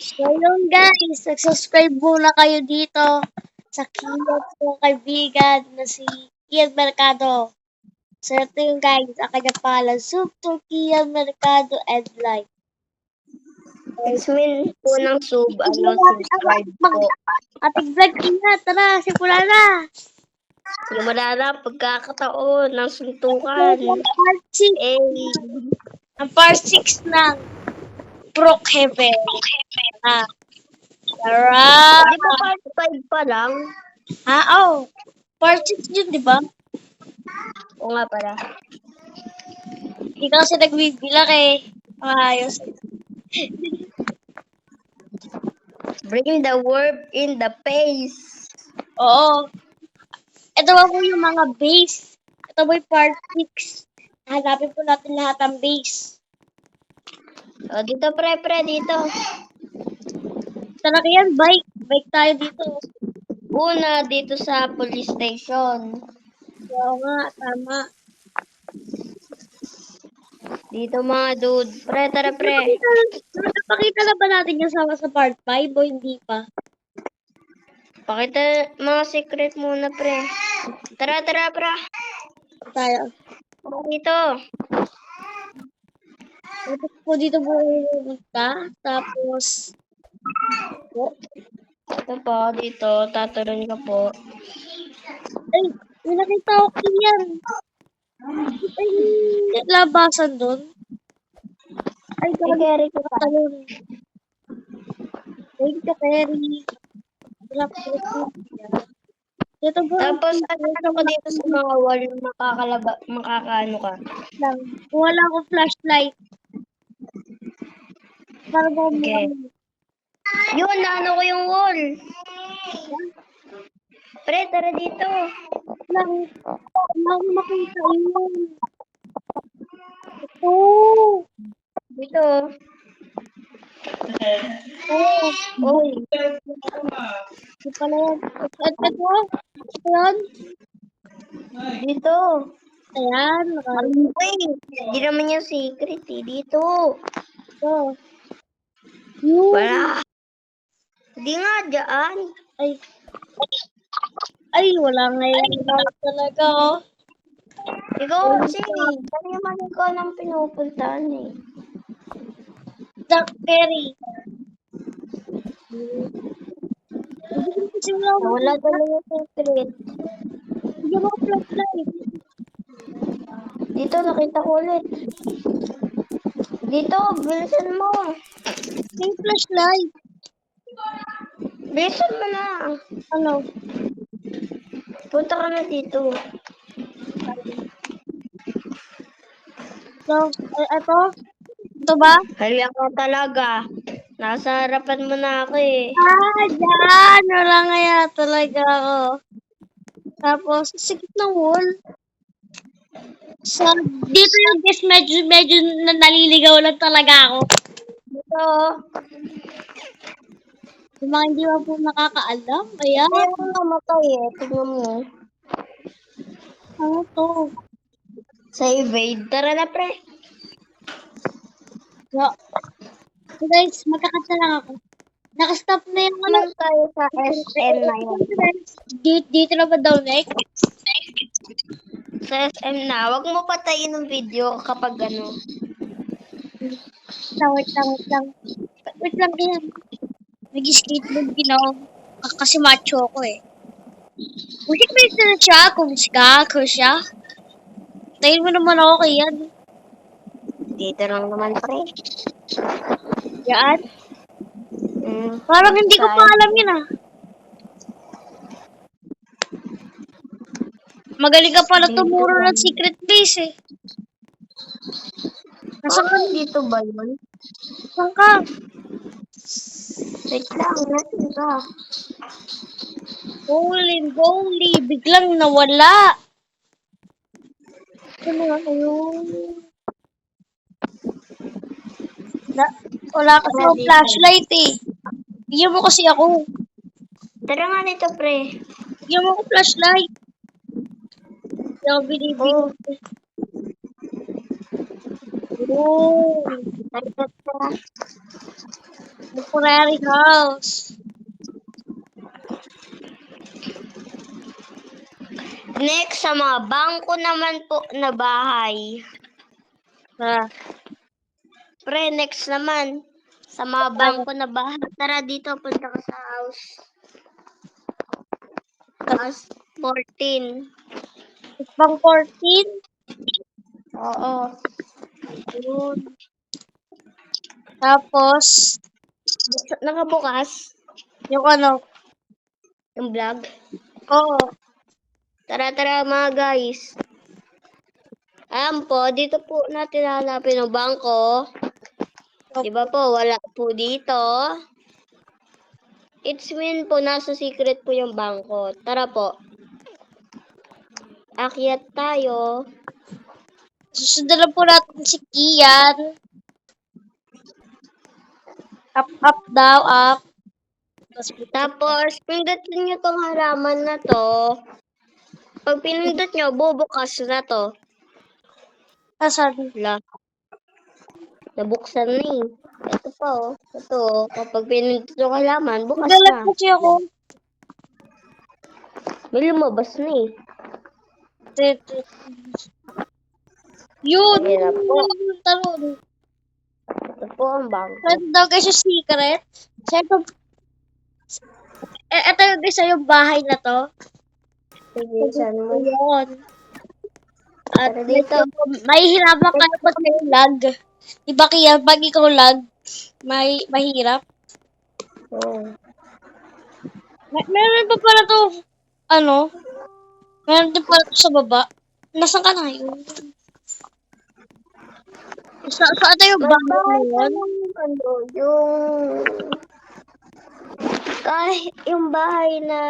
So yun guys, nag-subscribe muna kayo dito sa kiyot kong kaibigan na si Kian Mercado. So ito yung guys, ang kanya pangalan, Super Kian Mercado and like. Explain po ng sub, subscribe po. Ating vlog na, tara, simula na. Simula na pagkakataon ng suntukan. Part 6, ang part 6 ng Brookhaven. Ah, tara. Di ba part 5 pa lang? Oh. Part 6 yun, di ba? O nga pala. Hindi ka kasi nagbibilang eh. Ayos. Bring the verb in the face. Oo. Ito ba po yung mga base? Ito ba yung part 6? Hanapin po natin lahat ng base. O, dito pre, dito. Talaga yan, bike. Bike tayo dito. Una, dito sa police station. Oo nga, tama. Dito mga dude. Pre, tara pre. Napakita na ba natin yung sa part 5 o hindi pa? Pakita mga secret muna pre. Tara, pre. Tayo. Dito. Tapos po dito po pumunta. Tapos, Ito po, dito. Tatalan ka po. ay, may nakita ko yan. Ay, labasan doon. Ay, carry ko pa. yun. Ay, ka-carry. Dito ba? Tapos, ano ko dito sa mga wall, makakaano ka. Lang. Wala akong flashlight. Para ba Okay. Yun, naano ko yung wall. Pre, tara dito. lang. Wala akong makita yun. Ito. Dito. Oy. Ito pala yan. Ito. Ayan. Dito. Ayan. Uy, hindi naman yung secret eh. Dito. Ito. Yun. Wala. Hindi nga, dyan. Ay, wala ngayon talaga, oh. Ikaw kasi, kaya naman ikaw nang pinupuntahan eh. Jack Perry. Wala talaga yung secret. Hindi mo flashlight. Dito, nakita ko ulit. Dito, bilisan mo. May flashlight. Bilisan mo na. Ano? Punta ka na dito. So, ito? Ito ba? Halika ka talaga. Nasa harapan mo na ako eh. Dyan! Wala nga talaga ako. Tapos, sikip ng wall. So, dito yung guys, medyo naliligaw lang talaga ako. Dito. Yung mga hindi pa po nakakaalam. Kaya, Ayaw mo namatay eh. Tignan mo. ano to? Sa evade. Tara na pre. So guys, magkakanta lang ako. Nakastop na yung ano. Lang tayo sa SM na yun. Dito na ba daw next? Sa SM na. Huwag mo patayin ng video kapag ano. Wait lang yan. Nag-skateboard din ako. Kasi macho ako eh. Musik ba ito na siya? Kung siya? Tayin mo naman ako kay yan. Dito lang naman pre. Yan? Parang hindi ko pa alam yun ah. Magaling ka pala tumuro ng secret base eh. Nasaan ka? Dito ba yun? Nasaan ka? Wait lang, natin ka. Bowling. Biglang nawala. Ano yun? Wala kasi akong flashlight eh. Bigyan mo kasi ako. Tara nga nito pre. Bigyan mo ako flashlight. Hindi ako binibigyan. Oh. Temporary house. Next, sa mga bangko naman po na bahay. Ah, Pre, next naman. Sa mga bangko na bahay. Tara dito, punta ka sa house. House 14. pang 14. Oo. Yun. Tapos, Nakabukas yung ano, yung vlog. oo. Tara mga guys. Ayan po, dito po natin hanapin yung bangko. Diba po, wala po dito. It's mean po, nasa secret po yung bangko. Tara po. Akyat tayo. Susundan lang po natin si Kian. Up, daw, up. Tapos, pindutin nyo tong halaman na to. Pag pinindot nyo, bubukas na to. Asan? Wala. Nabuksan na eh. Ito pa oh. Ito oh. Kapag pinindot yung halaman, bukas Nagalag na. kasi ako. May lumabas na eh. Yun. Ayan na po. Talon. Ito po ang bangko. Ito daw guys yung secret. Ito yung guys yung bahay na to. Sige, saan mo? Yun. At Tara dito. may hirapan kayo pag may lag. Diba kaya pag ikaw lag, mahirap. Oh. Meron pa pala to, ano? Meron din pala to sa baba. Nasaan ka na yun? Saan tayo May bahay bahay na pa yun? lang yung yung bahay na